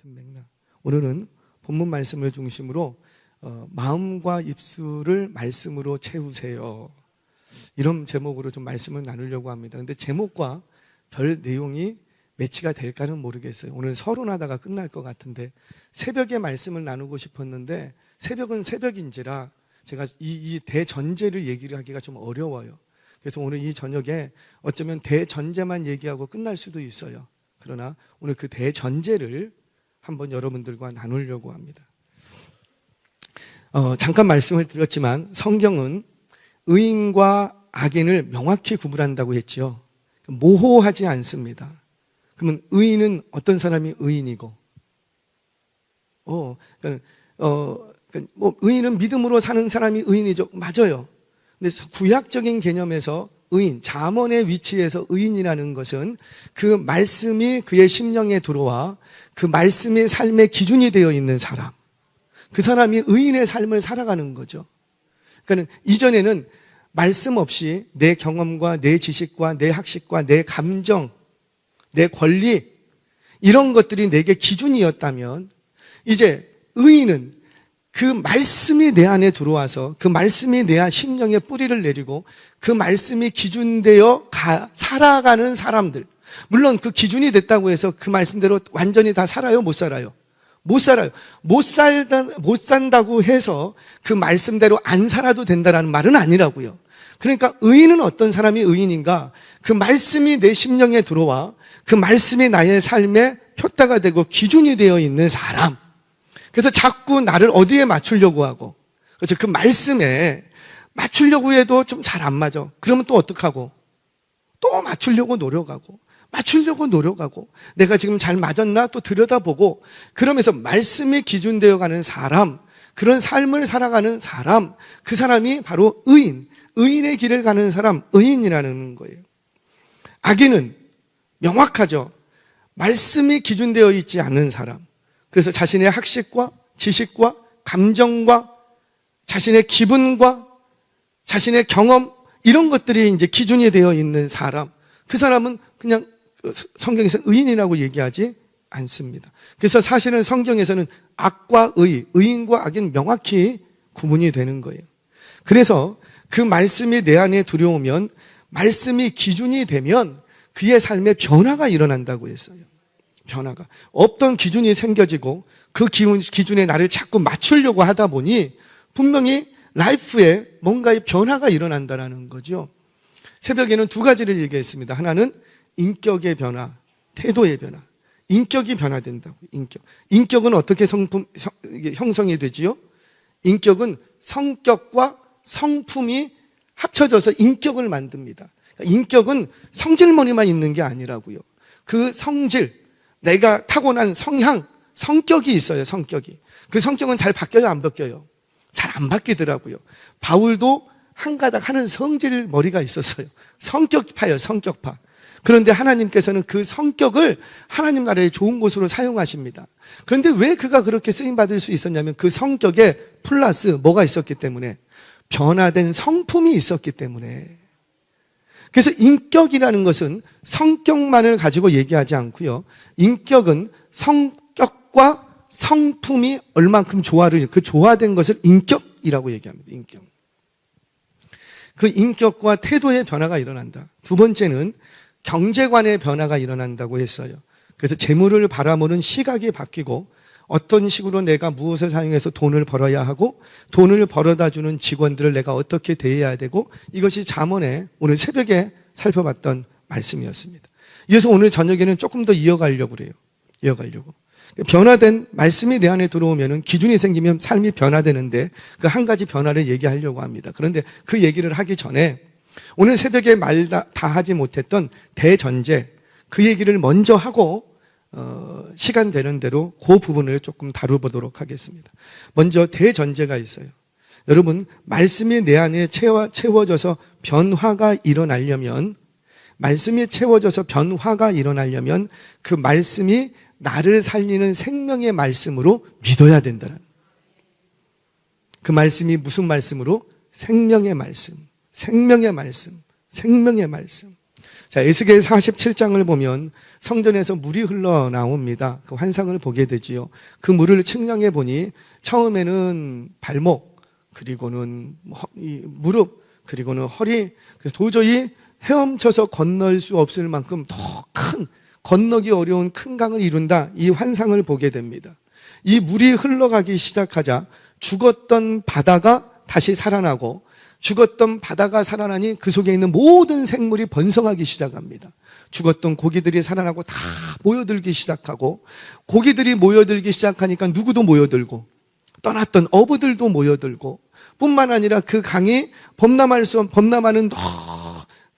같은 맥락. 오늘은 본문 말씀을 중심으로 마음과 입술을 말씀으로 채우세요. 이런 제목으로 좀 말씀을 나누려고 합니다. 근데 제목과 별 내용이 매치가 될까는 모르겠어요. 오늘 서론하다가 끝날 것 같은데 새벽에 말씀을 나누고 싶었는데 새벽은 새벽인지라 제가 이 대전제를 얘기를 하기가 좀 어려워요. 그래서 오늘 이 저녁에 어쩌면 대전제만 얘기하고 끝날 수도 있어요. 그러나 오늘 그 대전제를 한번 여러분들과 나누려고 합니다. 잠깐 말씀을 드렸지만 성경은 의인과 악인을 명확히 구분한다고 했죠. 모호하지 않습니다. 그러면 의인은 어떤 사람이 의인이고, 의인은 믿음으로 사는 사람이 의인이죠. 맞아요. 근데 구약적인 개념에서 의인, 잠언의 위치에서 의인이라는 것은 그 말씀이 그의 심령에 들어와 그 말씀의 삶의 기준이 되어 있는 사람, 그 사람이 의인의 삶을 살아가는 거죠. 그러니까 이전에는 말씀 없이 내 경험과 내 지식과 내 학식과 내 감정, 내 권리 이런 것들이 내게 기준이었다면 이제 의인은 그 말씀이 내 안에 들어와서 그 말씀이 내 심령에 뿌리를 내리고 그 말씀이 기준되어 살아가는 사람들, 물론 그 기준이 됐다고 해서 그 말씀대로 완전히 다 살아요? 못 살아요? 못 살아요. 못 산다고 해서 그 말씀대로 안 살아도 된다는 말은 아니라고요. 그러니까 의인은 어떤 사람이 의인인가? 그 말씀이 내 심령에 들어와 그 말씀이 나의 삶의 표대가 되고 기준이 되어 있는 사람. 그래서 자꾸 나를 어디에 맞추려고 하고, 그렇죠? 그 말씀에 맞추려고 해도 좀 잘 안 맞아. 그러면 또 어떡하고? 또 맞추려고 노력하고 내가 지금 잘 맞았나 또 들여다보고, 그러면서 말씀이 기준되어 가는 사람, 그런 삶을 살아가는 사람, 그 사람이 바로 의인의 길을 가는 사람, 의인이라는 거예요. 악인은 명확하죠. 말씀이 기준되어 있지 않은 사람, 그래서 자신의 학식과 지식과 감정과 자신의 기분과 자신의 경험 이런 것들이 이제 기준이 되어 있는 사람, 그 사람은 그냥 성경에서 의인이라고 얘기하지 않습니다. 그래서 사실은 성경에서는 악과 의인과 악인 명확히 구분이 되는 거예요. 그래서 그 말씀이 내 안에 들어오면, 말씀이 기준이 되면 그의 삶에 변화가 일어난다고 했어요. 변화가. 없던 기준이 생겨지고 그 기준에 나를 자꾸 맞추려고 하다 보니 분명히 라이프에 뭔가의 변화가 일어난다는 거죠. 새벽에는 두 가지를 얘기했습니다. 하나는 인격의 변화, 태도의 변화. 인격이 변화된다고. 인격은 어떻게 형성이 되지요? 인격은 성격과 성품이 합쳐져서 인격을 만듭니다. 인격은 성질머리만 있는 게 아니라고요. 그 성질, 내가 타고난 성향, 성격이 있어요. 성격이. 그 성격은 잘 바뀌어요? 안 바뀌어요? 잘 안 바뀌더라고요. 바울도 한 가닥 하는 성질 머리가 있었어요. 성격파예요. 성격파. 그런데 하나님께서는 그 성격을 하나님 나라의 좋은 곳으로 사용하십니다. 그런데 왜 그가 그렇게 쓰임받을 수 있었냐면 그 성격에 플러스 뭐가 있었기 때문에, 변화된 성품이 있었기 때문에. 그래서 인격이라는 것은 성격만을 가지고 얘기하지 않고요. 인격은 성격과 성품이 얼만큼 그 조화된 것을 인격이라고 얘기합니다. 인격. 그 인격과 태도의 변화가 일어난다. 두 번째는 경제관의 변화가 일어난다고 했어요. 그래서 재물을 바라보는 시각이 바뀌고, 어떤 식으로 내가 무엇을 사용해서 돈을 벌어야 하고 돈을 벌어다 주는 직원들을 내가 어떻게 대해야 되고, 이것이 잠언에 오늘 새벽에 살펴봤던 말씀이었습니다. 이어서 오늘 저녁에는 조금 더 이어가려고 그래요. 변화된 말씀이 내 안에 들어오면 기준이 생기면 삶이 변화되는데 그 한 가지 변화를 얘기하려고 합니다. 그런데 그 얘기를 하기 전에 오늘 새벽에 말 다 하지 못했던 대전제, 그 얘기를 먼저 하고 시간 되는 대로 그 부분을 조금 다뤄보도록 하겠습니다. 먼저 대전제가 있어요. 여러분, 말씀이 내 안에 채워져서 변화가 일어나려면 그 말씀이 나를 살리는 생명의 말씀으로 믿어야 된다는. 그 말씀이 무슨 말씀으로? 생명의 말씀. 자, 에스겔 47장을 보면 성전에서 물이 흘러나옵니다. 그 환상을 보게 되지요. 그 물을 측량해 보니 처음에는 발목, 그리고는 무릎, 그리고는 허리, 그래서 도저히 헤엄쳐서 건널 수 없을 만큼 더 큰, 건너기 어려운 큰 강을 이룬다. 이 환상을 보게 됩니다. 이 물이 흘러가기 시작하자 죽었던 바다가 다시 살아나고, 죽었던 바다가 살아나니 그 속에 있는 모든 생물이 번성하기 시작합니다. 죽었던 고기들이 살아나고 다 모여들기 시작하고, 고기들이 모여들기 시작하니까 누구도 모여들고, 떠났던 어부들도 모여들고, 뿐만 아니라 그 강이 범람하는 더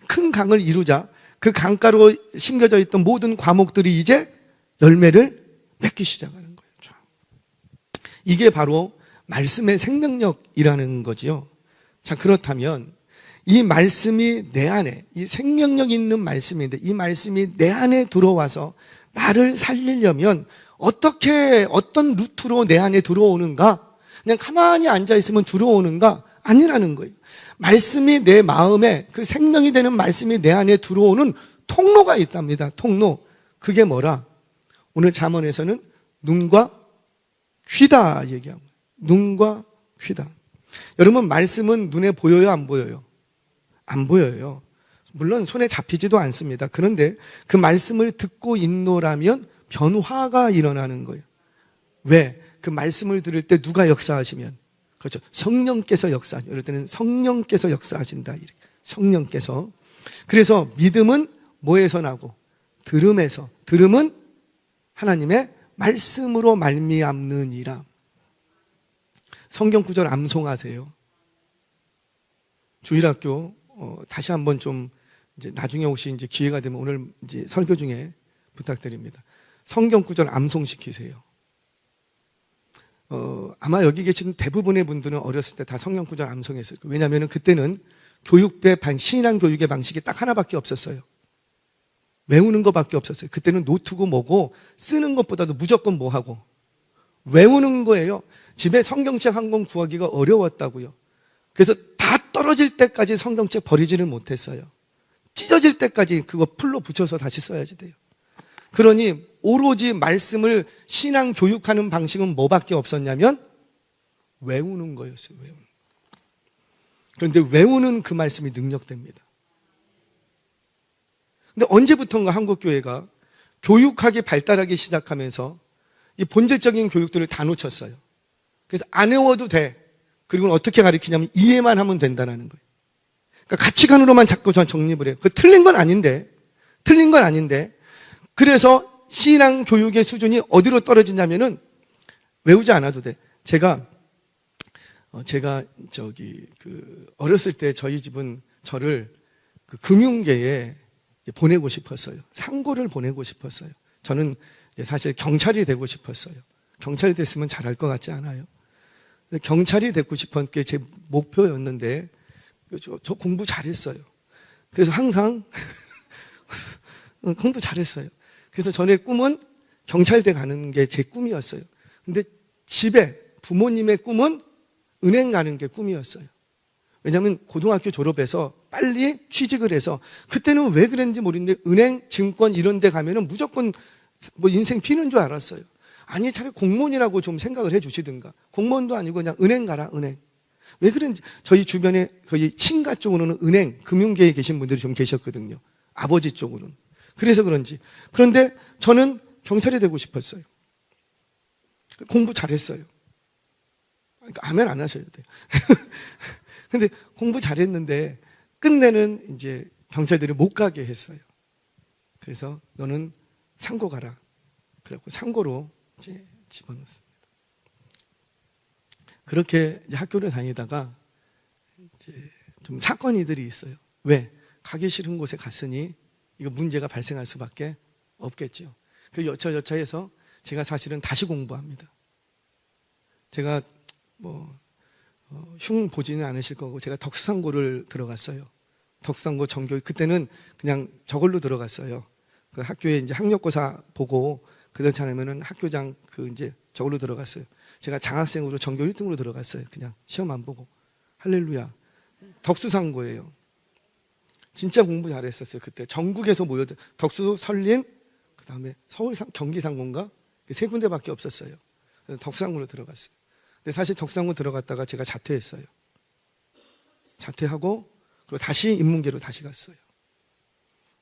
큰 강을 이루자 그 강가로 심겨져 있던 모든 과목들이 이제 열매를 맺기 시작하는 거예요. 이게 바로 말씀의 생명력이라는 거지요. 자, 그렇다면 이 말씀이 내 안에, 이 생명력 있는 말씀인데 이 말씀이 내 안에 들어와서 나를 살리려면 어떤 루트로 내 안에 들어오는가? 그냥 가만히 앉아있으면 들어오는가? 아니라는 거예요. 말씀이 내 마음에, 그 생명이 되는 말씀이 내 안에 들어오는 통로가 있답니다. 통로. 그게 뭐라? 오늘 잠언에서는 눈과 귀다 얘기하고, 눈과 귀다. 여러분, 말씀은 눈에 보여요, 안 보여요? 안 보여요. 물론 손에 잡히지도 않습니다. 그런데 그 말씀을 듣고 있노라면 변화가 일어나는 거예요. 왜? 그 말씀을 들을 때 누가 역사하시면, 그렇죠, 성령께서 역사하시면, 이럴 때는 성령께서 역사하신다. 성령께서. 그래서 믿음은 뭐에서 나고? 들음에서. 들음은 하나님의 말씀으로 말미암느니라. 성경 구절 암송하세요. 주일학교 다시 한번 좀 이제 나중에 혹시 이제 기회가 되면 오늘 이제 설교 중에 부탁드립니다. 성경 구절 암송시키세요. 아마 여기 계신 대부분의 분들은 어렸을 때 다 성경 구절 암송했을 거예요. 왜냐하면 그때는 신앙 교육의 방식이 딱 하나밖에 없었어요. 외우는 것밖에 없었어요. 그때는 노트고 뭐고 쓰는 것보다도 무조건 뭐 하고 외우는 거예요. 집에 성경책 한 권 구하기가 어려웠다고요. 그래서 다 떨어질 때까지 성경책 버리지를 못했어요. 찢어질 때까지 그거 풀로 붙여서 다시 써야지 돼요. 그러니 오로지 말씀을 신앙 교육하는 방식은 뭐밖에 없었냐면 외우는 거였어요. 외우는. 그런데 외우는 그 말씀이 능력됩니다. 근데 언제부턴가 한국교회가 교육학이 발달하기 시작하면서 이 본질적인 교육들을 다 놓쳤어요. 그래서 안 외워도 돼. 그리고 어떻게 가르치냐면 이해만 하면 된다는 거예요. 그러니까 가치관으로만 자꾸 정립을 해요. 그 틀린 건 아닌데. 그래서 신앙 교육의 수준이 어디로 떨어지냐면은 외우지 않아도 돼. 제가 어렸을 때 저희 집은 저를 그 금융계에 보내고 싶었어요. 상고를 보내고 싶었어요. 저는 사실 경찰이 되고 싶었어요. 경찰이 됐으면 잘할 것 같지 않아요? 경찰이 되고 싶은 게 제 목표였는데 저 공부 잘했어요. 그래서 항상 공부 잘했어요. 그래서 전에 꿈은 경찰대 가는 게 제 꿈이었어요. 근데 집에 부모님의 꿈은 은행 가는 게 꿈이었어요. 왜냐하면 고등학교 졸업해서 빨리 취직을 해서, 그때는 왜 그랬는지 모르는데 은행, 증권 이런 데 가면은 무조건 뭐 인생 피는 줄 알았어요. 아니, 차라리 공무원이라고 좀 생각을 해 주시든가. 공무원도 아니고 그냥 은행 가라, 은행. 왜 그런지 저희 주변에 거의 친가 쪽으로는 은행, 금융계에 계신 분들이 좀 계셨거든요. 아버지 쪽으로는. 그래서 그런지. 그런데 저는 경찰이 되고 싶었어요. 공부 잘했어요. 그러니까 아멘 안 하셔야 돼요. 근데 공부 잘했는데 끝내는 이제 경찰들이 못 가게 했어요. 그래서 너는 상고 가라. 그래갖고 상고로 이제 집어넣습니다. 그렇게 이제 학교를 다니다가 이제 좀 사건이들이 있어요. 왜? 가기 싫은 곳에 갔으니 이거 문제가 발생할 수밖에 없겠죠. 그 여차여차해서 제가 사실은 다시 공부합니다. 제가 흉 보지는 않으실 거고 제가 덕수상고를 들어갔어요. 덕수상고 정교육, 그때는 그냥 저걸로 들어갔어요. 그 학교에 이제 학력고사 보고 그렇지 않으면은 학교장 이제 저걸로 들어갔어요. 제가 장학생으로 전교 1등으로 들어갔어요. 그냥 시험 안 보고. 할렐루야. 덕수상고예요. 진짜 공부 잘했었어요. 그때 전국에서 모여들 덕수, 설린, 그다음에 서울, 경기상고인가 세 군데밖에 없었어요. 그래서 덕수상고로 들어갔어요. 근데 사실 덕수상고 들어갔다가 제가 자퇴했어요. 자퇴하고 그리고 다시 인문계로 다시 갔어요.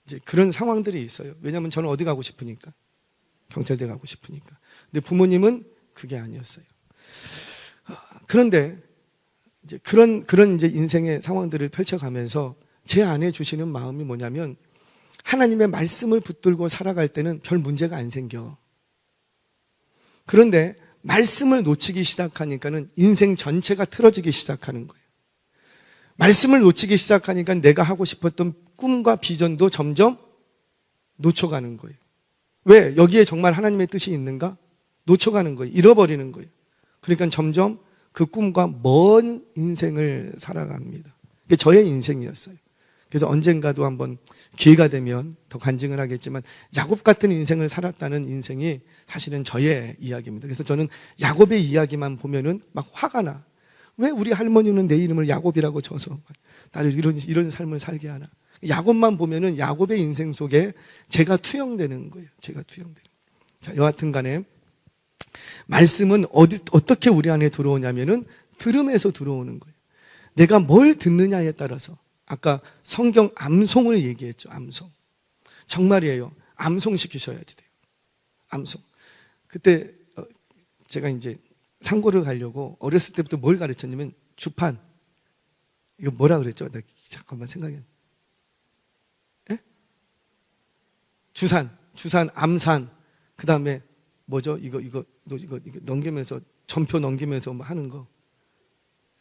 이제 그런 상황들이 있어요. 왜냐하면 저는 어디 가고 싶으니까, 경찰대 가고 싶으니까. 근데 부모님은 그게 아니었어요. 그런데 이제 그런 이제 인생의 상황들을 펼쳐가면서 제 안에 주시는 마음이 뭐냐면, 하나님의 말씀을 붙들고 살아갈 때는 별 문제가 안 생겨. 그런데 말씀을 놓치기 시작하니까는 인생 전체가 틀어지기 시작하는 거예요. 말씀을 놓치기 시작하니까 내가 하고 싶었던 꿈과 비전도 점점 놓쳐가는 거예요. 왜? 여기에 정말 하나님의 뜻이 있는가? 놓쳐가는 거예요. 잃어버리는 거예요. 그러니까 점점 그 꿈과 먼 인생을 살아갑니다. 그게 저의 인생이었어요. 그래서 언젠가도 한번 기회가 되면 더 간증을 하겠지만, 야곱 같은 인생을 살았다는 인생이 사실은 저의 이야기입니다. 그래서 저는 야곱의 이야기만 보면은 막 화가 나. 왜 우리 할머니는 내 이름을 야곱이라고 줘서 나를 이런 삶을 살게 하나. 야곱만 보면은 야곱의 인생 속에 제가 투영되는 거예요. 제가 투영되는 거예요. 자, 여하튼 간에 말씀은 어떻게 우리 안에 들어오냐면은 들음에서 들어오는 거예요. 내가 뭘 듣느냐에 따라서. 아까 성경 암송을 얘기했죠. 암송. 정말이에요. 암송 시키셔야지 돼요. 암송. 그때 제가 이제 상고를 가려고 어렸을 때부터 뭘 가르쳤냐면, 주판. 이거 뭐라 그랬죠? 나 잠깐만 생각해. 예? 주산, 암산. 그 다음에 뭐죠? 이거 넘기면서, 전표 넘기면서 뭐 하는 거.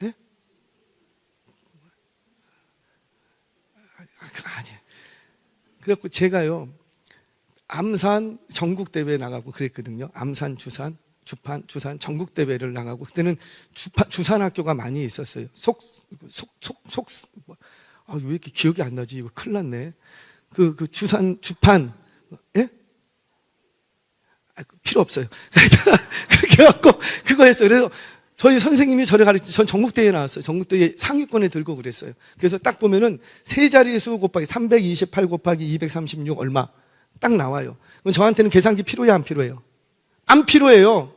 예? 그거 아니에요. 그래갖고 제가요, 암산 전국대회에 나가고 그랬거든요. 암산, 주산, 주판, 주산 전국대회를 나가고, 그때는 주산 학교가 많이 있었어요. 왜 이렇게 기억이 안 나지? 이거 큰일 났네. 그 주산, 주판, 예? 필요 없어요. 그렇게 해갖고 그거 했어요. 그래서 저희 선생님이 저를 전 전국대회에 나왔어요. 전국대회 상위권에 들고 그랬어요. 그래서 딱 보면은 세 자릿수 곱하기 328 곱하기 236 얼마 딱 나와요. 그럼 저한테는 계산기 필요해요, 안 필요해요? 안 필요해요.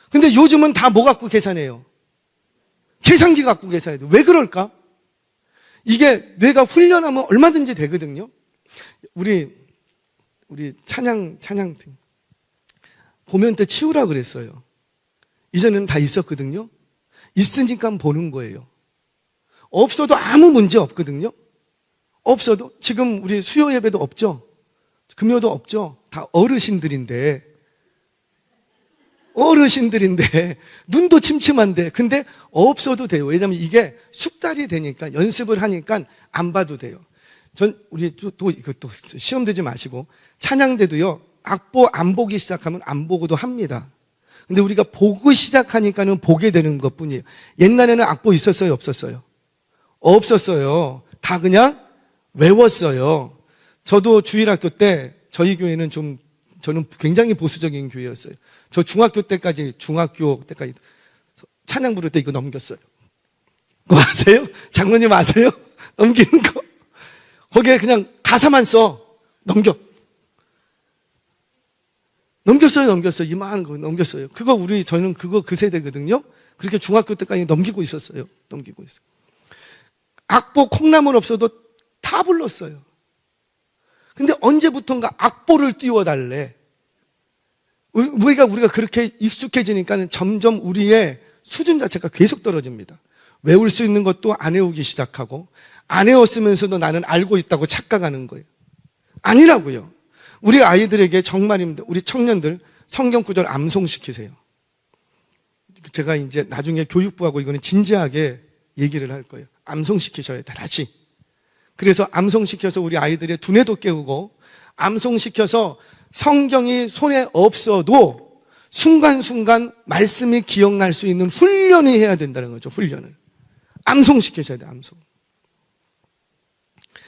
근데 요즘은 다 뭐 갖고 계산해요? 계산기 갖고 계산해요. 왜 그럴까? 이게 뇌가 훈련하면 얼마든지 되거든요. 우리 찬양 보면 때 치우라 그랬어요. 이전에는 다 있었거든요. 있으니까 보는 거예요. 없어도 아무 문제 없거든요. 없어도. 지금 우리 수요 예배도 없죠. 금요도 없죠. 다 어르신들인데 눈도 침침한데, 근데 없어도 돼요. 왜냐하면 이게 숙달이 되니까, 연습을 하니까 안 봐도 돼요. 우리 또 시험 되지 마시고, 찬양대도요, 악보 안 보기 시작하면 안 보고도 합니다. 근데 우리가 보고 시작하니까는 보게 되는 것 뿐이에요. 옛날에는 악보 있었어요, 없었어요? 없었어요. 다 그냥 외웠어요. 저도 주일학교 때, 저희 교회는 저는 굉장히 보수적인 교회였어요. 저 중학교 때까지 찬양 부를 때 이거 넘겼어요. 그거 아세요? 장로님 아세요? 넘기는 거. 거기에 그냥 가사만 써. 넘겼어요. 이만한 거 넘겼어요. 저는 그 세대거든요. 그렇게 중학교 때까지 넘기고 있었어요. 악보 콩나물 없어도 다 불렀어요. 근데 언제부턴가 악보를 띄워달래. 우리가 그렇게 익숙해지니까 점점 우리의 수준 자체가 계속 떨어집니다. 외울 수 있는 것도 안 외우기 시작하고, 안 외웠으면서도 나는 알고 있다고 착각하는 거예요. 아니라고요. 우리 아이들에게 정말입니다. 우리 청년들 성경 구절 암송시키세요. 제가 이제 나중에 교육부하고 이거는 진지하게 얘기를 할 거예요. 암송시키셔야 돼, 다시. 그래서 암송시켜서 우리 아이들의 두뇌도 깨우고, 암송시켜서 성경이 손에 없어도 순간순간 말씀이 기억날 수 있는 훈련이 해야 된다는 거죠. 훈련을. 암송시키셔야 돼, 암송.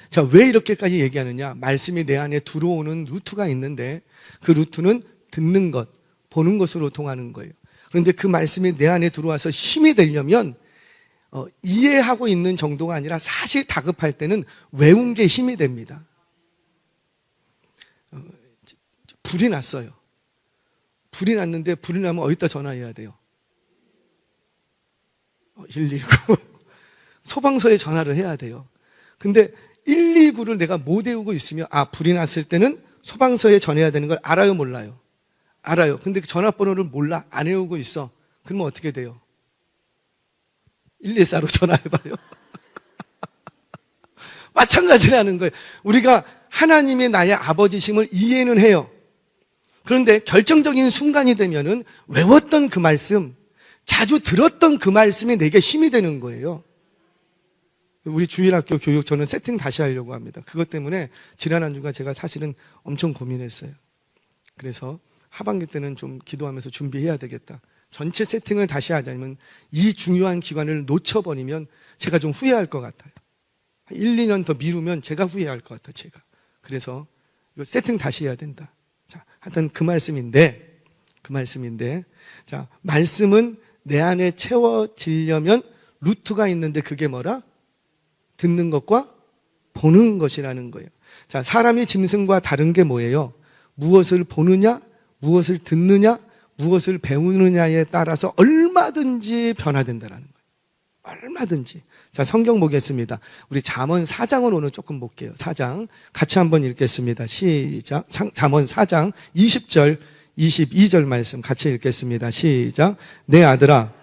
자, 왜 이렇게까지 얘기하느냐? 말씀이 내 안에 들어오는 루트가 있는데, 그 루트는 듣는 것, 보는 것으로 통하는 거예요. 그런데 그 말씀이 내 안에 들어와서 힘이 되려면 이해하고 있는 정도가 아니라 사실 다급할 때는 외운 게 힘이 됩니다. 불이 났어요. 불이 났는데 불이 나면 어디다 전화해야 돼요? 119 소방서에 전화를 해야 돼요. 근데 119를 내가 못 외우고 있으면 불이 났을 때는 소방서에 전해야 되는 걸 알아요, 몰라요? 알아요. 근데 그 전화번호를 몰라, 안 외우고 있어. 그러면 어떻게 돼요? 114로 전화해봐요. 마찬가지라는 거예요. 우리가 하나님의 나의 아버지심을 이해는 해요. 그런데 결정적인 순간이 되면은 외웠던 그 말씀, 자주 들었던 그 말씀이 내게 힘이 되는 거예요. 우리 주일학교 교육 저는 세팅 다시 하려고 합니다. 그것 때문에 지난 한 주가 제가 사실은 엄청 고민했어요. 그래서 하반기 때는 좀 기도하면서 준비해야 되겠다. 전체 세팅을 다시 하자면 이 중요한 기간을 놓쳐버리면 제가 좀 후회할 것 같아요. 1, 2년 더 미루면 제가 후회할 것 같아요. 제가. 그래서 이거 세팅 다시 해야 된다. 자, 하여튼 그 말씀인데 자, 말씀은 내 안에 채워지려면 루트가 있는데 그게 뭐라? 듣는 것과 보는 것이라는 거예요. 자, 사람이 짐승과 다른 게 뭐예요? 무엇을 보느냐, 무엇을 듣느냐, 무엇을 배우느냐에 따라서 얼마든지 변화된다는 거예요. 얼마든지. 자, 성경 보겠습니다. 우리 잠언 4장을 오늘 조금 볼게요. 4장 같이 한번 읽겠습니다. 시작. 잠언 4장 20절 22절 말씀 같이 읽겠습니다. 시작. 내 아들아,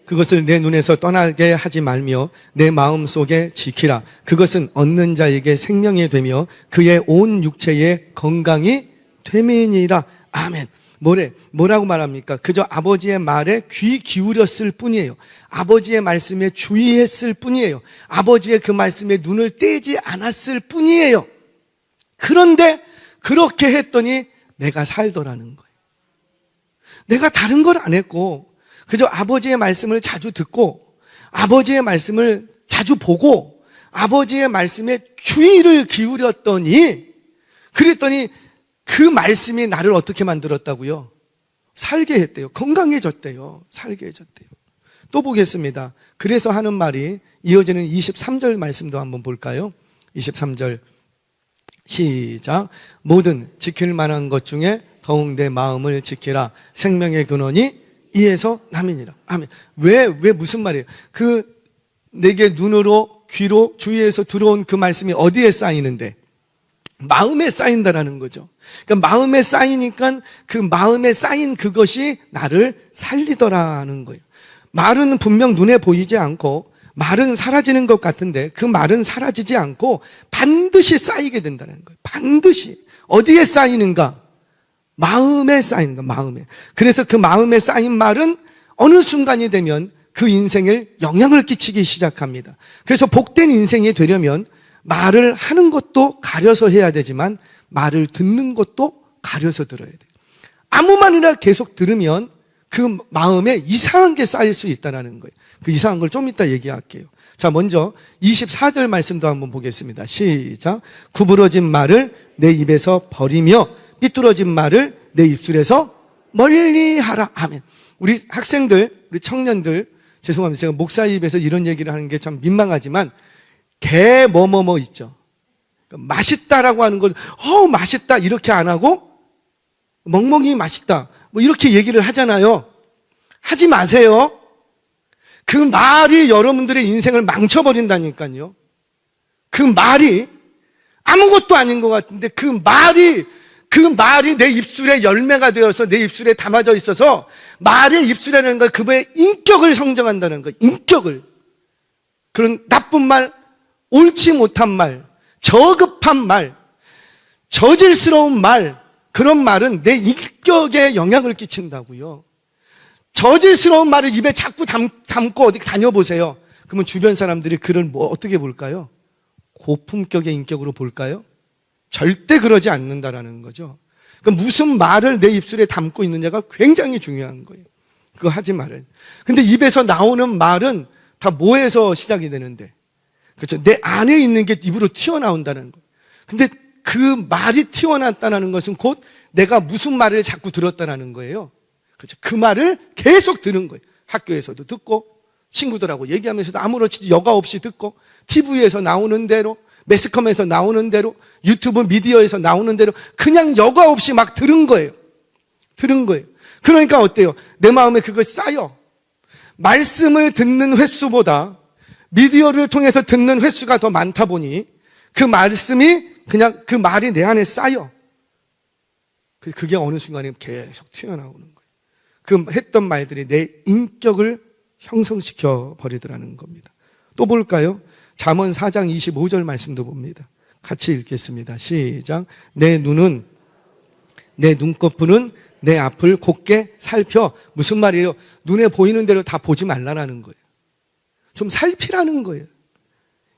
그것을 내 눈에서 떠나게 하지 말며 내 마음속에 지키라. 그것은 얻는 자에게 생명이 되며 그의 온 육체에 건강이 됨이니라. 아멘. 뭐라고 말합니까? 그저 아버지의 말에 귀 기울였을 뿐이에요. 아버지의 말씀에 주의했을 뿐이에요. 아버지의 그 말씀에 눈을 떼지 않았을 뿐이에요. 그런데 그렇게 했더니 내가 살더라는 거예요. 내가 다른 걸 안 했고 그저 아버지의 말씀을 자주 듣고 아버지의 말씀을 자주 보고 아버지의 말씀에 귀를 기울였더니 그랬더니 그 말씀이 나를 어떻게 만들었다고요? 살게 했대요. 건강해졌대요. 살게 해줬대요. 또 보겠습니다. 그래서 하는 말이 이어지는 23절 말씀도 한번 볼까요? 23절 시작. 모든 지킬 만한 것 중에 더욱 내 마음을 지키라. 생명의 근원이 이에서 남이니라. 아멘. 왜 무슨 말이에요? 내게 눈으로 귀로 주위에서 들어온 그 말씀이 어디에 쌓이는데? 마음에 쌓인다라는 거죠. 그러니까 마음에 쌓이니까 그 마음에 쌓인 그것이 나를 살리더라는 거예요. 말은 분명 눈에 보이지 않고 말은 사라지는 것 같은데 그 말은 사라지지 않고 반드시 쌓이게 된다는 거예요. 반드시. 어디에 쌓이는가? 마음에 쌓이는 거예요. 마음에. 그래서 그 마음에 쌓인 말은 어느 순간이 되면 그 인생에 영향을 끼치기 시작합니다. 그래서 복된 인생이 되려면 말을 하는 것도 가려서 해야 되지만 말을 듣는 것도 가려서 들어야 돼요. 아무 말이나 계속 들으면 그 마음에 이상한 게 쌓일 수 있다는 거예요. 그 이상한 걸 좀 이따 얘기할게요. 자, 먼저 24절 말씀도 한번 보겠습니다. 시작. 구부러진 말을 내 입에서 버리며 삐뚤어진 말을 내 입술에서 멀리하라. 아멘. 우리 학생들, 우리 청년들, 죄송합니다. 제가 목사 입에서 이런 얘기를 하는 게 참 민망하지만 개 뭐뭐뭐 있죠. 맛있다라고 하는 건 맛있다 이렇게 안 하고 멍멍이 맛있다 뭐 이렇게 얘기를 하잖아요. 하지 마세요. 그 말이 여러분들의 인생을 망쳐버린다니까요. 그 말이 아무것도 아닌 것 같은데 그 말이 내 입술에 열매가 되어서 내 입술에 담아져 있어서 말의 입술이라는 건 그분의 인격을 성정한다는 거예요. 인격을. 그런 나쁜 말, 옳지 못한 말, 저급한 말, 저질스러운 말, 그런 말은 내 인격에 영향을 끼친다고요. 저질스러운 말을 입에 자꾸 담고 어디 다녀보세요. 그러면 주변 사람들이 그를 어떻게 볼까요? 고품격의 인격으로 볼까요? 절대 그러지 않는다라는 거죠. 그러니까 무슨 말을 내 입술에 담고 있느냐가 굉장히 중요한 거예요. 그거 하지 말아요. 근데 입에서 나오는 말은 다 뭐에서 시작이 되는데? 그렇죠. 내 안에 있는 게 입으로 튀어나온다는 거예요. 근데 그 말이 튀어나왔다는 것은 곧 내가 무슨 말을 자꾸 들었다는 거예요. 그렇죠. 그 말을 계속 들은 거예요. 학교에서도 듣고, 친구들하고 얘기하면서도 아무렇지 여과 없이 듣고, TV에서 나오는 대로, 매스컴에서 나오는 대로, 유튜브 미디어에서 나오는 대로 그냥 여과 없이 막 들은 거예요. 들은 거예요. 그러니까 어때요? 내 마음에 그거 쌓여. 말씀을 듣는 횟수보다 미디어를 통해서 듣는 횟수가 더 많다 보니 그 말씀이 그냥 그 말이 내 안에 쌓여. 그게 어느 순간에 계속 튀어나오는 거예요. 그 했던 말들이 내 인격을 형성시켜 버리더라는 겁니다. 또 볼까요? 잠언 4장 25절 말씀도 봅니다. 같이 읽겠습니다. 시작. 내 눈은, 내 눈꺼풀은 내 앞을 곧게 살펴. 무슨 말이에요? 눈에 보이는 대로 다 보지 말라라는 거예요. 좀 살피라는 거예요.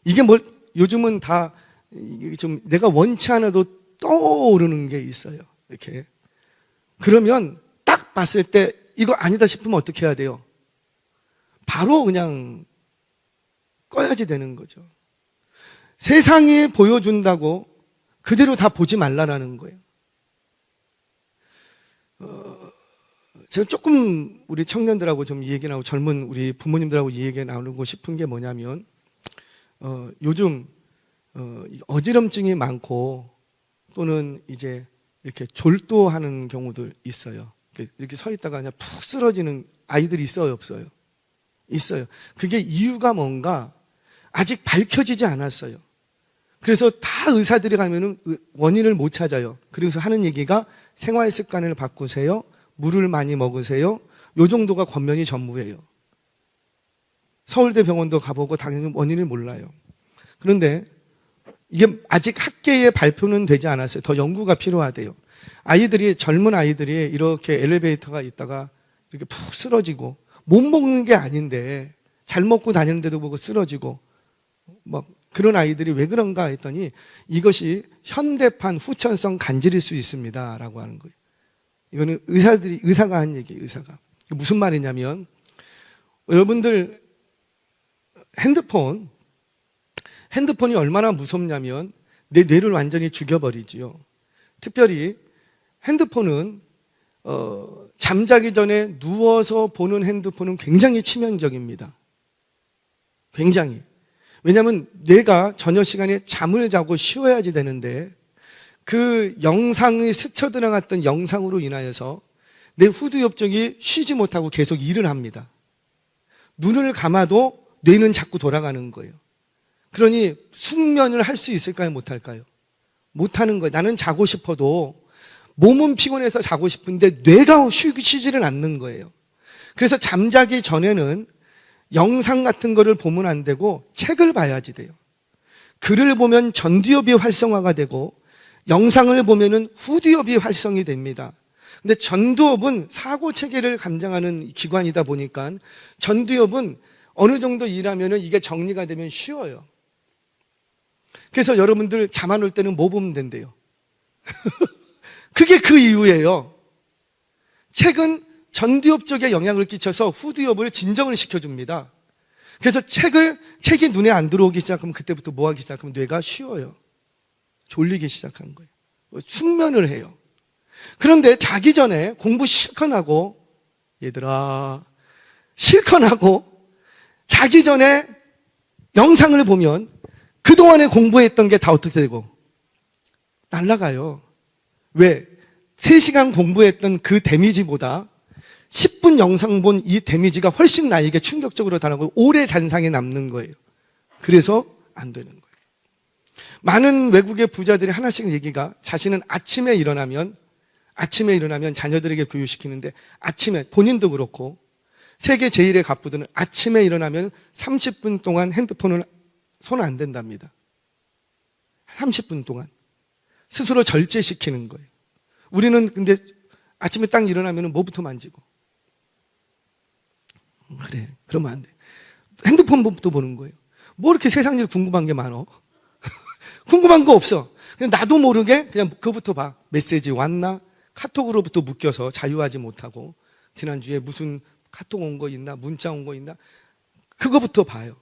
이게 뭐 요즘은 다 좀 내가 원치 않아도 떠오르는 게 있어요. 이렇게. 그러면 딱 봤을 때 이거 아니다 싶으면 어떻게 해야 돼요? 바로 그냥 꺼야지 되는 거죠. 세상이 보여준다고 그대로 다 보지 말라라는 거예요. 제가 조금 우리 청년들하고 좀 이 얘기 나오고 젊은 우리 부모님들하고 이 얘기 나누고 싶은 게 뭐냐면 요즘 어지럼증이 많고 또는 이제 이렇게 졸도하는 경우들 있어요. 이렇게 서 있다가 그냥 푹 쓰러지는 아이들이 있어요, 없어요? 있어요. 그게 이유가 뭔가 아직 밝혀지지 않았어요. 그래서 다 의사들이 가면은 원인을 못 찾아요. 그래서 하는 얘기가 생활 습관을 바꾸세요. 물을 많이 먹으세요. 요 정도가 권면이 전부예요. 서울대 병원도 가보고 당연히 원인을 몰라요. 그런데 이게 아직 학계의 발표는 되지 않았어요. 더 연구가 필요하대요. 아이들이, 젊은 아이들이 이렇게 엘리베이터가 있다가 이렇게 푹 쓰러지고 못 먹는 게 아닌데 잘 먹고 다니는데도 보고 쓰러지고 막 그런 아이들이 왜 그런가 했더니 이것이 현대판 후천성 간질일 수 있습니다 라고 하는 거예요. 이거는 의사가 한 얘기예요. 의사가. 무슨 말이냐면 여러분들 핸드폰이 얼마나 무섭냐면 내 뇌를 완전히 죽여버리지요. 특별히 핸드폰은 잠자기 전에 누워서 보는 핸드폰은 굉장히 치명적입니다. 굉장히. 왜냐하면 뇌가 저녁 시간에 잠을 자고 쉬어야지 되는데 그 영상이 스쳐 들어갔던 영상으로 인하여서 내 후두엽쪽이 쉬지 못하고 계속 일을 합니다. 눈을 감아도 뇌는 자꾸 돌아가는 거예요. 그러니 숙면을 할 수 있을까요? 못할까요? 못하는 거예요. 나는 자고 싶어도 몸은 피곤해서 자고 싶은데 뇌가 쉬지를 않는 거예요. 그래서 잠자기 전에는 영상 같은 거를 보면 안 되고 책을 봐야지 돼요. 글을 보면 전두엽이 활성화가 되고 영상을 보면은 후두엽이 활성이 됩니다. 근데 전두엽은 사고 체계를 감당하는 기관이다 보니까 전두엽은 어느 정도 일하면은 이게 정리가 되면 쉬워요. 그래서 여러분들 잠 안 올 때는 뭐 보면 된대요? 그게 그 이유예요. 책은 전두엽 쪽에 영향을 끼쳐서 후두엽을 진정을 시켜줍니다. 그래서 책이 눈에 안 들어오기 시작하면 그때부터 뭐 하기 시작하면 뇌가 쉬어요. 졸리기 시작하는 거예요. 숙면을 해요. 그런데 자기 전에 공부 실컷 하고 얘들아 실컷 하고 자기 전에 영상을 보면 그동안에 공부했던 게 다 어떻게 되고 날아가요. 왜? 3시간 공부했던 그 데미지보다 10분 영상 본 이 데미지가 훨씬 나에게 충격적으로 다가오고 오래 잔상에 남는 거예요. 그래서 안 되는 거예요. 많은 외국의 부자들이 하나씩 얘기가 자신은 아침에 일어나면 자녀들에게 교육시키는데 아침에 본인도 그렇고 세계 제1의 갑부들은 아침에 일어나면 30분 동안 핸드폰을 손 안 댄답니다. 30분 동안 스스로 절제시키는 거예요. 우리는 근데 아침에 딱 일어나면 뭐부터 만지고 그래 그러면 안 돼. 핸드폰부터 보는 거예요. 뭐 이렇게 세상 일 궁금한 게 많어? 궁금한 거 없어. 그냥 나도 모르게 그냥 그거부터 봐. 메시지 왔나? 카톡으로부터 묶여서 자유하지 못하고 지난주에 무슨 카톡 온 거 있나? 문자 온 거 있나? 그거부터 봐요.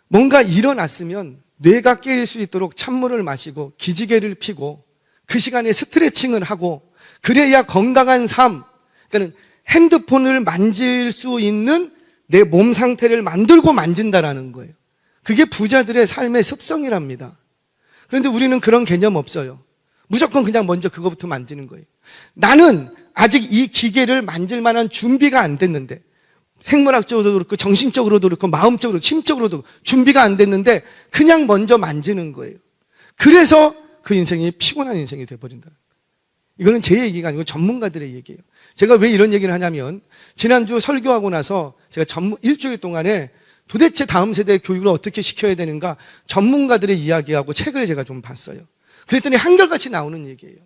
뭔가 일어났으면 뇌가 깨일 수 있도록 찬물을 마시고 기지개를 피고 그 시간에 스트레칭을 하고 그래야 건강한 삶, 그러니까 핸드폰을 만질 수 있는 내 몸 상태를 만들고 만진다라는 거예요. 그게 부자들의 삶의 습성이랍니다. 그런데 우리는 그런 개념 없어요. 무조건 그냥 먼저 그거부터 만지는 거예요. 나는 아직 이 기계를 만질 만한 준비가 안 됐는데, 생물학적으로도 그렇고 정신적으로도 그렇고 마음적으로 심적으로도 준비가 안 됐는데 그냥 먼저 만지는 거예요. 그래서 그 인생이 피곤한 인생이 돼버린다. 이거는 제 얘기가 아니고 전문가들의 얘기예요. 제가 왜 이런 얘기를 하냐면, 지난주 설교하고 나서 제가 일주일 동안에 도대체 다음 세대 교육을 어떻게 시켜야 되는가 전문가들의 이야기하고 책을 제가 좀 봤어요. 그랬더니 한결같이 나오는 얘기예요.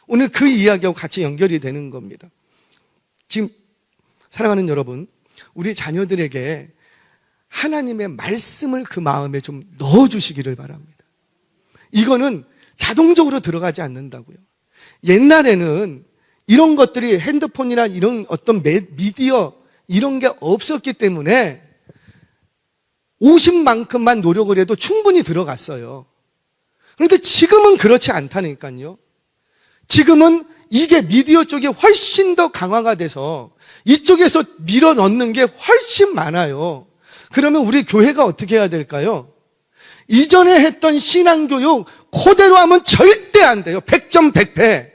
오늘 그 이야기하고 같이 연결이 되는 겁니다. 지금 사랑하는 여러분, 우리 자녀들에게 하나님의 말씀을 그 마음에 좀 넣어주시기를 바랍니다. 이거는 자동적으로 들어가지 않는다고요. 옛날에는 이런 것들이 핸드폰이나 이런 어떤 미디어 이런 게 없었기 때문에 50만큼만 노력을 해도 충분히 들어갔어요. 그런데 지금은 그렇지 않다니까요. 지금은 이게 미디어 쪽이 훨씬 더 강화가 돼서 이쪽에서 밀어 넣는 게 훨씬 많아요. 그러면 우리 교회가 어떻게 해야 될까요? 이전에 했던 신앙교육 그대로 하면 절대 안 돼요. 100점 100패.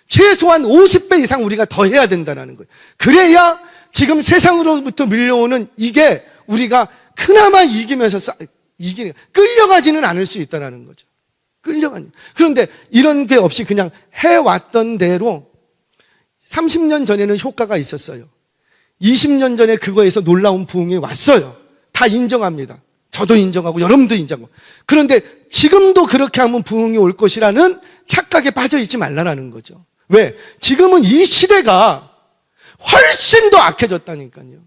최소한 50배 이상 우리가 더 해야 된다는 거예요. 그래야 지금 세상으로부터 밀려오는 이게 우리가 그나마 이기면서 끌려가지는 않을 수 있다는 거죠. 끌려가니. 그런데 이런 게 없이 그냥 해왔던 대로 30년 전에는 효과가 있었어요. 20년 전에 그거에서 놀라운 부흥이 왔어요. 다 인정합니다. 저도 인정하고 여러분도 인정하고. 그런데 지금도 그렇게 하면 부흥이 올 것이라는 착각에 빠져 있지 말라는 거죠. 왜? 지금은 이 시대가 훨씬 더 악해졌다니까요.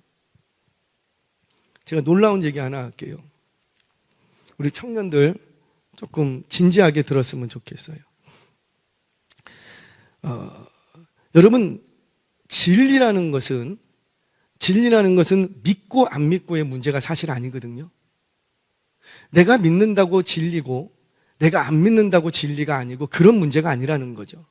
제가 놀라운 얘기 하나 할게요. 우리 청년들 조금 진지하게 들었으면 좋겠어요. 여러분, 진리라는 것은 믿고 안 믿고의 문제가 사실 아니거든요. 내가 믿는다고 진리고 내가 안 믿는다고 진리가 아니고 그런 문제가 아니라는 거죠.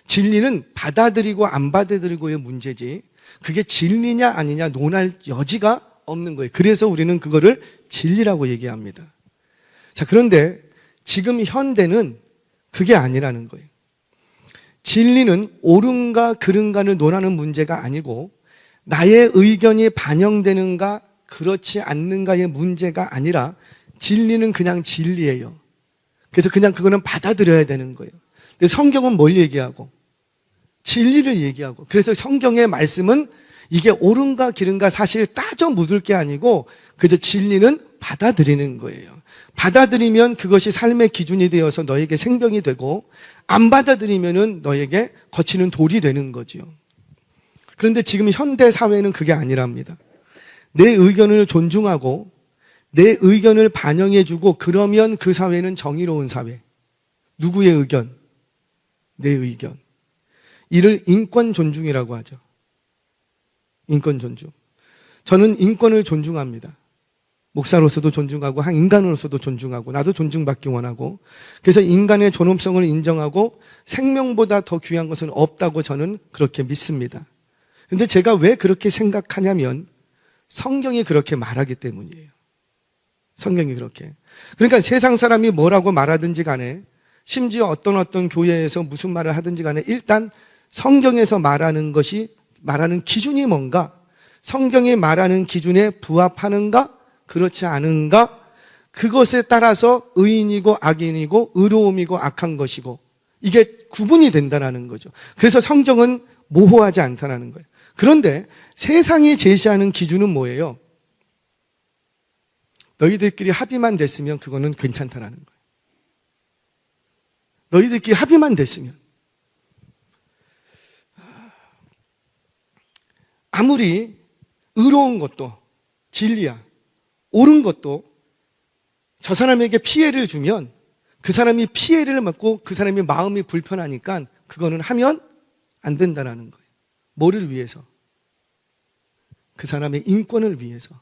진리는 받아들이고 안 받아들이고의 문제지 그게 진리냐 아니냐 논할 여지가 없는 거예요. 그래서 우리는 그거를 진리라고 얘기합니다. 자, 그런데 지금 현대는 그게 아니라는 거예요. 진리는 옳은가 그른가를 논하는 문제가 아니고 나의 의견이 반영되는가 그렇지 않는가의 문제가 아니라 진리는 그냥 진리예요. 그래서 그냥 그거는 받아들여야 되는 거예요. 근데 성경은 뭘 얘기하고? 진리를 얘기하고. 그래서 성경의 말씀은 이게 옳은가 기른가 사실 따져 묻을 게 아니고 그저 진리는 받아들이는 거예요. 받아들이면 그것이 삶의 기준이 되어서 너에게 생명이 되고 안 받아들이면은 너에게 거치는 돌이 되는 거지요. 그런데 지금 현대 사회는 그게 아니랍니다. 내 의견을 존중하고 내 의견을 반영해주고 그러면 그 사회는 정의로운 사회. 누구의 의견? 내 의견. 이를 인권 존중이라고 하죠. 인권 존중. 저는 인권을 존중합니다. 목사로서도 존중하고 한 인간으로서도 존중하고 나도 존중받기 원하고 그래서 인간의 존엄성을 인정하고 생명보다 더 귀한 것은 없다고 저는 그렇게 믿습니다. 그런데 제가 왜 그렇게 생각하냐면 성경이 그렇게 말하기 때문이에요. 성경이 그렇게. 그러니까 세상 사람이 뭐라고 말하든지 간에 심지어 어떤 교회에서 무슨 말을 하든지 간에 일단 성경에서 말하는 기준이 뭔가, 성경이 말하는 기준에 부합하는가 그렇지 않은가, 그것에 따라서 의인이고 악인이고 의로움이고 악한 것이고 이게 구분이 된다는 거죠. 그래서 성경은 모호하지 않다는 거예요. 그런데 세상이 제시하는 기준은 뭐예요? 너희들끼리 합의만 됐으면 그거는 괜찮다라는 거예요. 너희들끼리 합의만 됐으면. 아무리 의로운 것도 진리야, 옳은 것도 저 사람에게 피해를 주면 그 사람이 피해를 받고 그 사람이 마음이 불편하니까 그거는 하면 안 된다는 거예요. 뭐를 위해서? 그 사람의 인권을 위해서.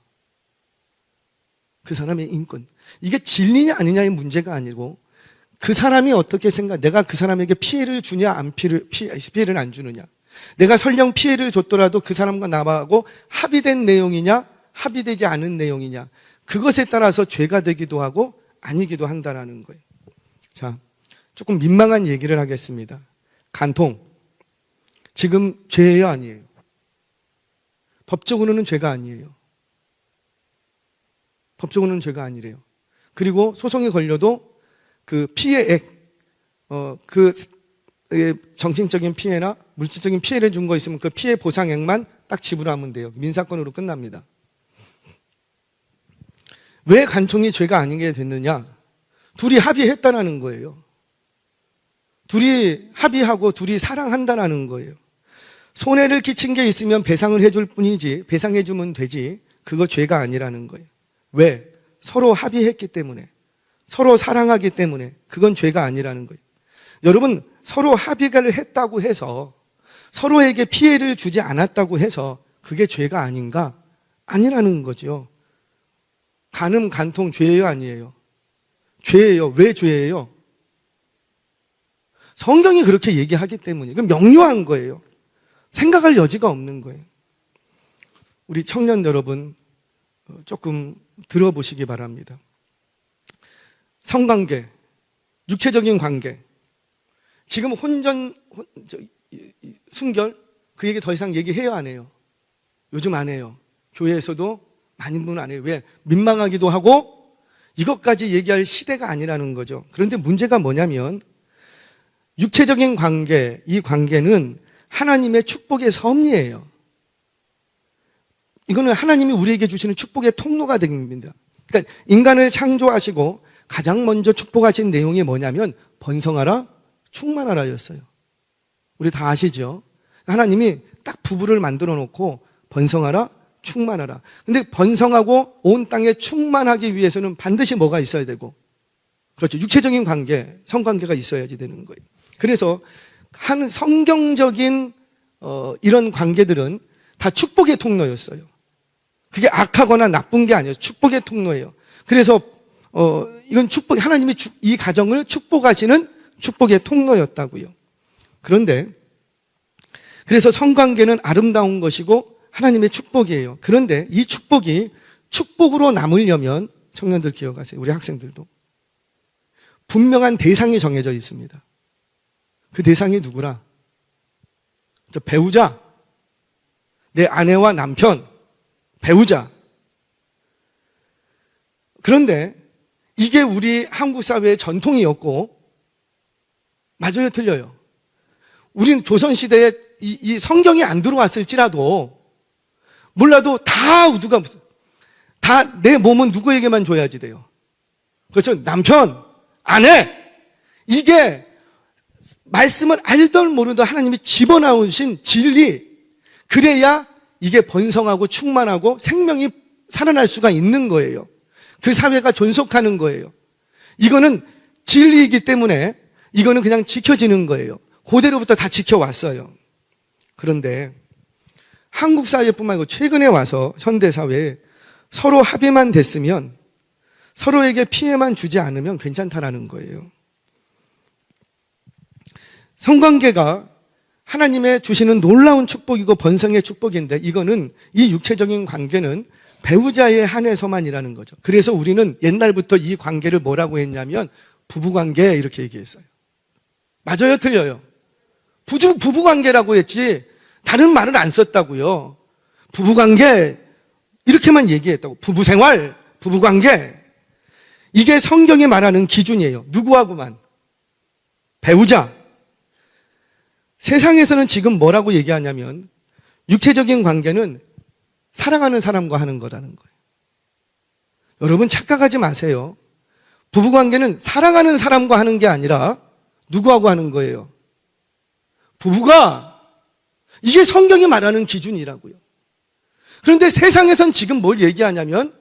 그 사람의 인권. 이게 진리냐 아니냐의 문제가 아니고 그 사람이 어떻게 내가 그 사람에게 피해를 주냐 피해를 안 주느냐. 내가 설령 피해를 줬더라도 그 사람과 나하고 합의된 내용이냐, 합의되지 않은 내용이냐, 그것에 따라서 죄가 되기도 하고 아니기도 한다라는 거예요. 자, 조금 민망한 얘기를 하겠습니다. 간통. 지금 죄예요, 아니에요? 법적으로는 죄가 아니에요. 법적으로는 죄가 아니래요. 그리고 소송이 걸려도 그 피해액, 정신적인 피해나 물질적인 피해를 준 거 있으면 그 피해 보상액만 딱 지불하면 돼요. 민사건으로 끝납니다. 왜 간통이 죄가 아니게 됐느냐? 둘이 합의했다라는 거예요. 둘이 합의하고 둘이 사랑한다라는 거예요. 손해를 끼친 게 있으면 배상을 해줄 뿐이지, 배상해주면 되지, 그거 죄가 아니라는 거예요. 왜? 서로 합의했기 때문에, 서로 사랑하기 때문에 그건 죄가 아니라는 거예요. 여러분, 서로 합의를 했다고 해서, 서로에게 피해를 주지 않았다고 해서 그게 죄가 아닌가? 아니라는 거죠. 간음, 간통 죄예요, 아니에요? 죄예요. 왜 죄예요? 성경이 그렇게 얘기하기 때문에. 그럼 명료한 거예요. 생각할 여지가 없는 거예요. 우리 청년 여러분, 조금 들어보시기 바랍니다. 성관계, 육체적인 관계. 지금 순결, 그 얘기 더 이상 얘기해요, 안 해요? 요즘 안 해요. 교회에서도 많은 분은 안 해요. 왜? 민망하기도 하고 이것까지 얘기할 시대가 아니라는 거죠. 그런데 문제가 뭐냐면 육체적인 관계, 이 관계는 하나님의 축복의 섭리예요. 이거는 하나님이 우리에게 주시는 축복의 통로가 됩니다. 그러니까 인간을 창조하시고 가장 먼저 축복하신 내용이 뭐냐면 번성하라, 충만하라였어요. 우리 다 아시죠? 하나님이 딱 부부를 만들어 놓고 번성하라, 충만하라. 근데 번성하고 온 땅에 충만하기 위해서는 반드시 뭐가 있어야 되고, 그렇죠. 육체적인 관계, 성관계가 있어야지 되는 거예요. 그래서 한 성경적인 이런 관계들은 다 축복의 통로였어요. 그게 악하거나 나쁜 게 아니에요. 축복의 통로예요. 그래서 이건 축복, 하나님이 이 가정을 축복하시는 축복의 통로였다고요. 그런데 그래서 성관계는 아름다운 것이고 하나님의 축복이에요. 그런데 이 축복이 축복으로 남으려면 청년들 기억하세요. 우리 학생들도 분명한 대상이 정해져 있습니다. 그 대상이 누구라? 저 배우자, 내 아내와 남편, 배우자. 그런데 이게 우리 한국 사회의 전통이었고, 맞아요, 틀려요? 우리는 조선시대에 이 성경이 안 들어왔을지라도 몰라도 다 내 몸은 누구에게만 줘야지 돼요. 그렇죠? 남편, 아내. 이게 말씀을 알던 모르던 하나님이 집어넣으신 진리. 그래야 이게 번성하고 충만하고 생명이 살아날 수가 있는 거예요. 그 사회가 존속하는 거예요. 이거는 진리이기 때문에 이거는 그냥 지켜지는 거예요. 고대로부터 다 지켜왔어요. 그런데 한국 사회뿐만 아니고 최근에 와서 현대사회에 서로 합의만 됐으면, 서로에게 피해만 주지 않으면 괜찮다라는 거예요. 성관계가 하나님의 주시는 놀라운 축복이고 번성의 축복인데, 이거는, 이 육체적인 관계는 배우자에 한해서만이라는 거죠. 그래서 우리는 옛날부터 이 관계를 뭐라고 했냐면 부부관계 이렇게 얘기했어요. 맞아요, 틀려요? 부부관계라고 했지 다른 말을 안 썼다고요. 부부관계 이렇게만 얘기했다고. 부부생활, 부부관계. 이게 성경이 말하는 기준이에요. 누구하고만? 배우자. 세상에서는 지금 뭐라고 얘기하냐면 육체적인 관계는 사랑하는 사람과 하는 거라는 거예요. 여러분 착각하지 마세요. 부부관계는 사랑하는 사람과 하는 게 아니라 누구하고 하는 거예요? 부부가. 이게 성경이 말하는 기준이라고요. 그런데 세상에선 지금 뭘 얘기하냐면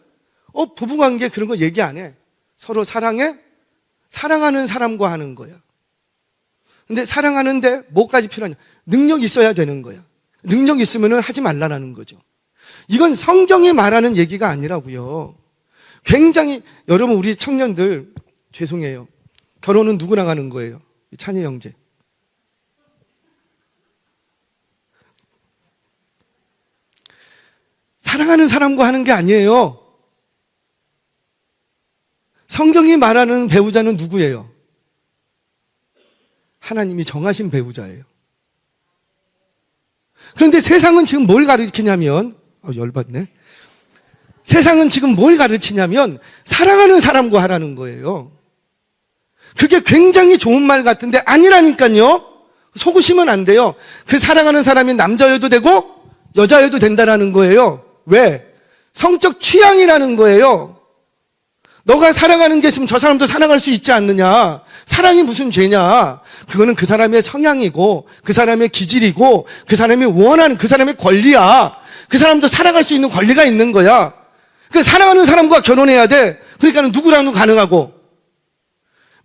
부부관계 그런 거 얘기 안 해. 서로 사랑해? 사랑하는 사람과 하는 거야. 근데 사랑하는데 뭐까지 필요하냐? 능력 있어야 되는 거야. 능력 있으면 하지 말라는 거죠. 이건 성경이 말하는 얘기가 아니라고요. 굉장히, 여러분 우리 청년들 죄송해요. 결혼은 누구랑 하는 거예요? 찬이 형제. 사랑하는 사람과 하는 게 아니에요. 성경이 말하는 배우자는 누구예요? 하나님이 정하신 배우자예요. 그런데 세상은 지금 뭘 가르치냐면, 열받네. 세상은 지금 뭘 가르치냐면 사랑하는 사람과 하라는 거예요. 그게 굉장히 좋은 말 같은데 아니라니까요. 속으시면 안 돼요. 그 사랑하는 사람이 남자여도 되고 여자여도 된다라는 거예요. 왜? 성적 취향이라는 거예요. 너가 사랑하는 게 있으면 저 사람도 사랑할 수 있지 않느냐. 사랑이 무슨 죄냐. 그거는 그 사람의 성향이고 그 사람의 기질이고 그 사람이 원하는 그 사람의 권리야. 그 사람도 사랑할 수 있는 권리가 있는 거야. 그 사랑하는 사람과 결혼해야 돼. 그러니까 누구랑도 가능하고.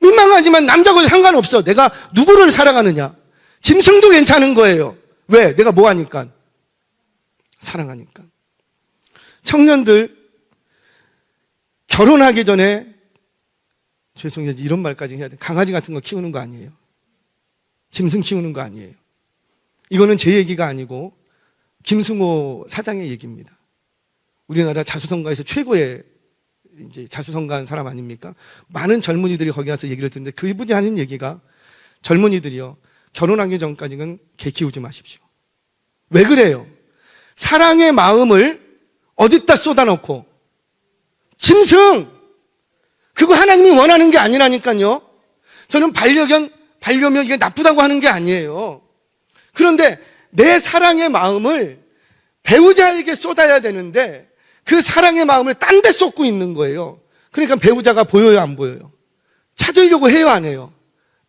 민망하지만 남자고 상관없어. 내가 누구를 사랑하느냐. 짐승도 괜찮은 거예요. 왜? 내가 뭐 하니까? 사랑하니까. 청년들 결혼하기 전에, 죄송해요, 이런 말까지 해야 돼. 강아지 같은 거 키우는 거 아니에요. 짐승 키우는 거 아니에요. 이거는 제 얘기가 아니고 김승호 사장의 얘기입니다. 우리나라 자수성가에서 최고의 이제 자수성가한 사람 아닙니까? 많은 젊은이들이 거기 가서 얘기를 듣는데 그분이 하는 얘기가, 젊은이들이요, 결혼하기 전까지는 개 키우지 마십시오. 왜 그래요? 사랑의 마음을 어디다 쏟아놓고, 짐승! 그거 하나님이 원하는 게 아니라니까요. 저는 반려묘 이게 나쁘다고 하는 게 아니에요. 그런데 내 사랑의 마음을 배우자에게 쏟아야 되는데 그 사랑의 마음을 딴 데 쏟고 있는 거예요. 그러니까 배우자가 보여요, 안 보여요? 찾으려고 해요, 안 해요?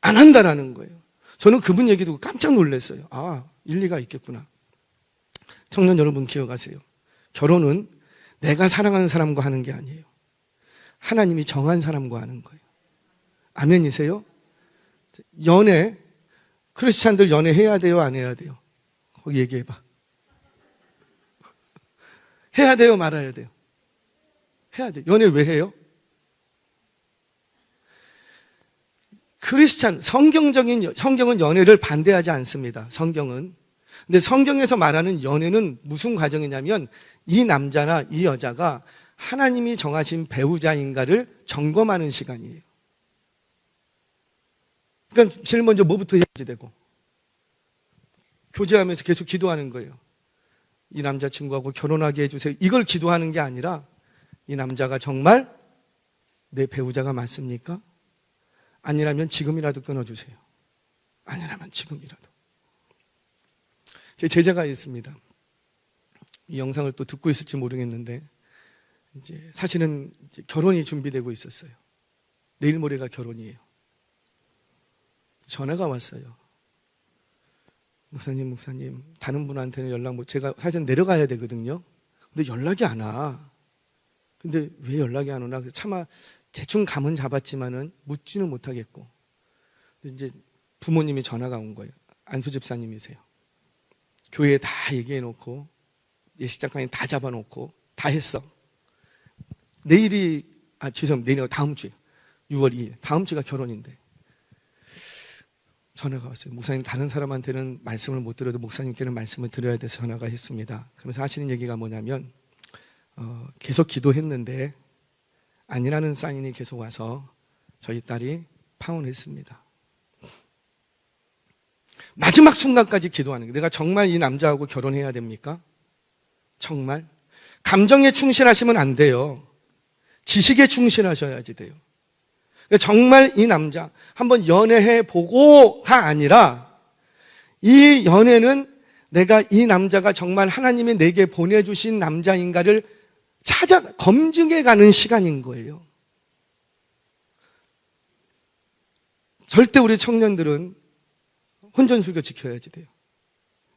안 한다라는 거예요. 저는 그분 얘기 듣고 깜짝 놀랐어요. 아, 일리가 있겠구나. 청년 여러분 기억하세요. 결혼은 내가 사랑하는 사람과 하는 게 아니에요. 하나님이 정한 사람과 하는 거예요. 아멘이세요? 연애, 크리스찬들 연애해야 돼요, 안 해야 돼요? 거기 얘기해봐. 해야 돼요, 말아야 돼요? 해야 돼요. 연애 왜 해요? 성경은 연애를 반대하지 않습니다. 성경은. 근데 성경에서 말하는 연애는 무슨 과정이냐면 이 남자나 이 여자가 하나님이 정하신 배우자인가를 점검하는 시간이에요. 그러니까 제일 먼저 뭐부터 해야지 되고, 교제하면서 계속 기도하는 거예요. 이 남자친구하고 결혼하게 해주세요. 이걸 기도하는 게 아니라 이 남자가 정말 내 배우자가 맞습니까? 아니라면 지금이라도 끊어주세요. 아니라면 지금이라도. 제 제자가 있습니다. 이 영상을 또 듣고 있을지 모르겠는데, 이제 사실은 이제 결혼이 준비되고 있었어요. 내일 모레가 결혼이에요. 전화가 왔어요. 목사님, 다른 분한테는 연락 못, 제가 사실 내려가야 되거든요. 근데 연락이 안 와. 근데 왜 연락이 안 오나? 차마 대충 감은 잡았지만은 묻지는 못하겠고. 근데 이제 부모님이 전화가 온 거예요. 안수 집사님이세요. 교회에 다 얘기해 놓고, 예식장까지 다 잡아놓고, 다 했어. 내일이 다음 주에 6월 2일, 다음 주가 결혼인데 전화가 왔어요. 목사님, 다른 사람한테는 말씀을 못 드려도 목사님께는 말씀을 드려야 돼서 전화가 했습니다. 그러면서 하시는 얘기가 뭐냐면, 계속 기도했는데 아니라는 사인이 계속 와서 저희 딸이 파혼했습니다. 마지막 순간까지 기도하는 거예요. 내가 정말 이 남자하고 결혼해야 됩니까? 정말? 감정에 충실하시면 안 돼요. 지식에 충실하셔야지 돼요. 정말 이 남자 한번 연애해 보고가 아니라, 이 연애는 내가 이 남자가 정말 하나님이 내게 보내주신 남자인가를 검증해 가는 시간인 거예요. 절대 우리 청년들은 혼전수교 지켜야지 돼요.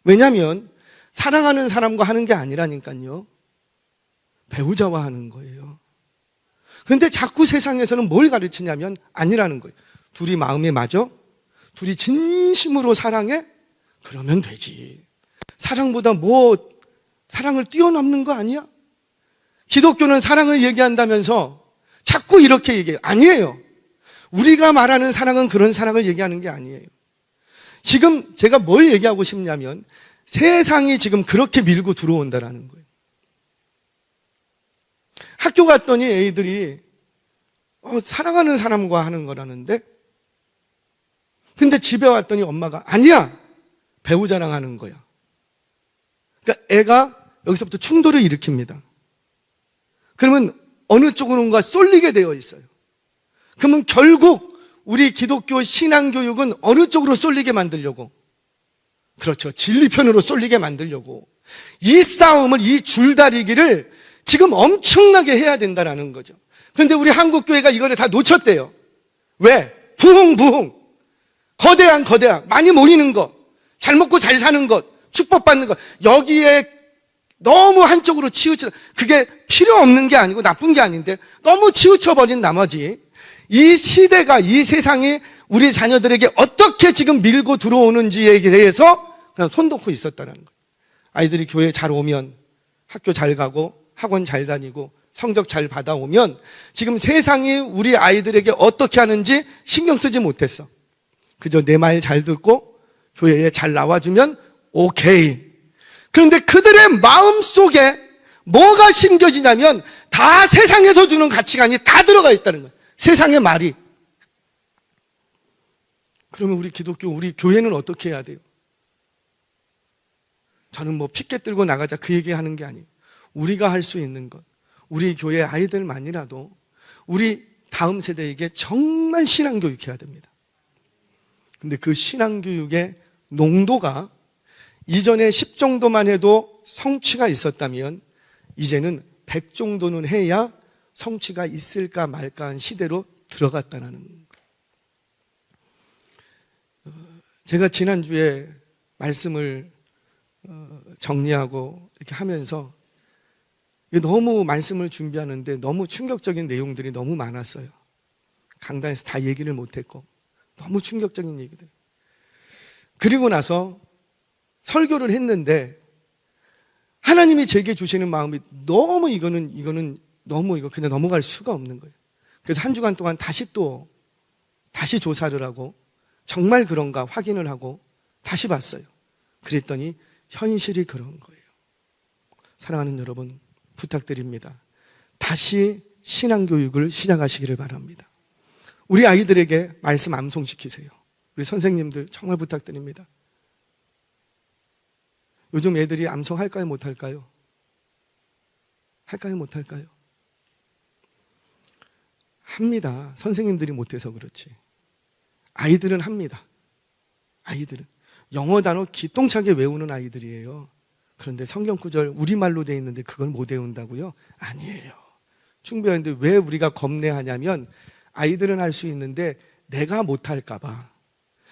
왜냐하면 사랑하는 사람과 하는 게 아니라니까요. 배우자와 하는 거예요. 그런데 자꾸 세상에서는 뭘 가르치냐면 아니라는 거예요. 둘이 마음이 맞아? 둘이 진심으로 사랑해? 그러면 되지. 사랑보다 사랑을 뛰어넘는 거 아니야? 기독교는 사랑을 얘기한다면서 자꾸 이렇게 얘기해요. 아니에요. 우리가 말하는 사랑은 그런 사랑을 얘기하는 게 아니에요. 지금 제가 뭘 얘기하고 싶냐면 세상이 지금 그렇게 밀고 들어온다라는 거예요. 학교 갔더니 애들이 사랑하는 사람과 하는 거라는데, 근데 집에 왔더니 엄마가 아니야, 배우자랑 하는 거야. 그러니까 애가 여기서부터 충돌을 일으킵니다. 그러면 어느 쪽으로인가 쏠리게 되어 있어요. 그러면 결국 우리 기독교 신앙교육은 어느 쪽으로 쏠리게 만들려고? 그렇죠, 진리편으로 쏠리게 만들려고 이 싸움을, 이 줄다리기를 지금 엄청나게 해야 된다는 거죠. 그런데 우리 한국교회가 이거를 다 놓쳤대요. 왜? 부흥, 거대한 많이 모이는 것, 잘 먹고 잘 사는 것, 축복받는 것, 여기에 너무 한쪽으로 그게 필요 없는 게 아니고 나쁜 게 아닌데 너무 치우쳐버린 나머지 이 시대가, 이 세상이 우리 자녀들에게 어떻게 지금 밀고 들어오는지에 대해서 그냥 손 놓고 있었다는 거예요. 아이들이 교회 잘 오면, 학교 잘 가고, 학원 잘 다니고, 성적 잘 받아오면 지금 세상이 우리 아이들에게 어떻게 하는지 신경 쓰지 못했어. 그저 내 말 잘 듣고 교회에 잘 나와주면 오케이. 그런데 그들의 마음속에 뭐가 심겨지냐면 다 세상에서 주는 가치관이 다 들어가 있다는 거예요. 세상의 말이. 그러면 우리 기독교, 우리 교회는 어떻게 해야 돼요? 저는 피켓 들고 나가자 그 얘기하는 게 아니에요. 우리가 할 수 있는 것, 우리 교회 아이들만이라도 우리 다음 세대에게 정말 신앙교육해야 됩니다. 근데 그 신앙교육의 농도가 이전에 10 정도만 해도 성취가 있었다면 이제는 100 정도는 해야 성취가 있을까 말까 한 시대로 들어갔다는 거예요. 제가 지난주에 말씀을 정리하고 이렇게 하면서 너무 말씀을 준비하는데 너무 충격적인 내용들이 너무 많았어요. 강단에서 다 얘기를 못했고 너무 충격적인 얘기들. 그리고 나서 설교를 했는데 하나님이 제게 주시는 마음이 너무 이거는 너무 이거 그냥 넘어갈 수가 없는 거예요. 그래서 한 주간 동안 다시 조사를 하고 정말 그런가 확인을 하고 다시 봤어요. 그랬더니 현실이 그런 거예요. 사랑하는 여러분, 부탁드립니다. 다시 신앙교육을 시작하시기를 바랍니다. 우리 아이들에게 말씀 암송시키세요. 우리 선생님들 정말 부탁드립니다. 요즘 애들이 암송할까요? 못할까요? 할까요? 못할까요? 합니다. 선생님들이 못해서 그렇지. 아이들은 합니다. 아이들은 영어 단어 기똥차게 외우는 아이들이에요. 그런데 성경 구절 우리말로 돼 있는데 그걸 못 외운다고요? 아니에요. 충분한데 왜 우리가 겁내하냐면 아이들은 할 수 있는데 내가 못할까 봐.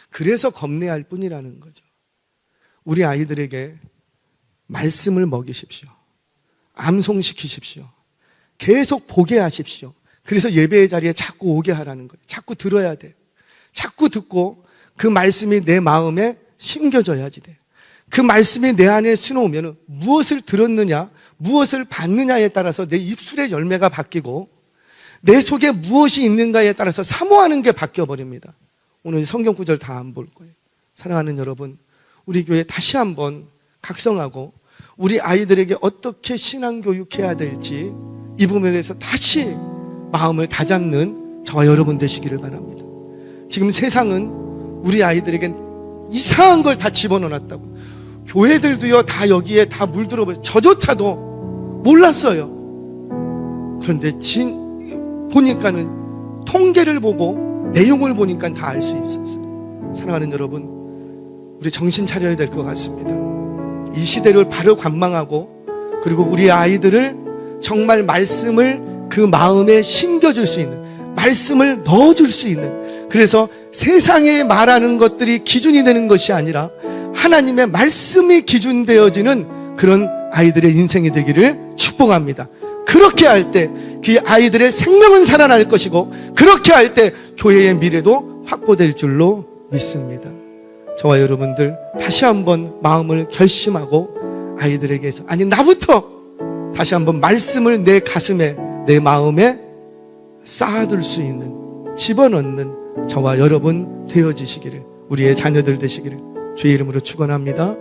그래서 겁내할 뿐이라는 거죠. 우리 아이들에게 말씀을 먹이십시오. 암송시키십시오. 계속 보게 하십시오. 그래서 예배의 자리에 자꾸 오게 하라는 거예요. 자꾸 들어야 돼. 자꾸 듣고 그 말씀이 내 마음에 심겨져야지 돼. 그 말씀이 내 안에 스며오면 무엇을 들었느냐, 무엇을 받느냐에 따라서 내 입술의 열매가 바뀌고 내 속에 무엇이 있는가에 따라서 사모하는 게 바뀌어버립니다. 오늘 성경 구절 다 안 볼 거예요. 사랑하는 여러분, 우리 교회 다시 한번 각성하고 우리 아이들에게 어떻게 신앙교육해야 될지 이 부분에 대해서 다시 마음을 다잡는 저와 여러분 되시기를 바랍니다. 지금 세상은 우리 아이들에게 이상한 걸 다 집어넣어놨다고. 교회들도요 다 여기에 다 물들어버려. 저조차도 몰랐어요. 그런데 보니까는 통계를 보고 내용을 보니까 다 알 수 있었어요. 사랑하는 여러분, 우리 정신 차려야 될 것 같습니다. 이 시대를 바로 관망하고 그리고 우리 아이들을 정말 말씀을 그 마음에 심겨줄 수 있는, 말씀을 넣어줄 수 있는, 그래서 세상에 말하는 것들이 기준이 되는 것이 아니라 하나님의 말씀이 기준되어지는 그런 아이들의 인생이 되기를 축복합니다. 그렇게 할 때 그 아이들의 생명은 살아날 것이고 그렇게 할 때 교회의 미래도 확보될 줄로 믿습니다. 저와 여러분들 다시 한번 마음을 결심하고 아이들에게서, 아니 나부터 다시 한번 말씀을 내 가슴에, 내 마음에 쌓아둘 수 있는, 집어넣는 저와 여러분 되어지시기를, 우리의 자녀들 되시기를 주의 이름으로 축원합니다.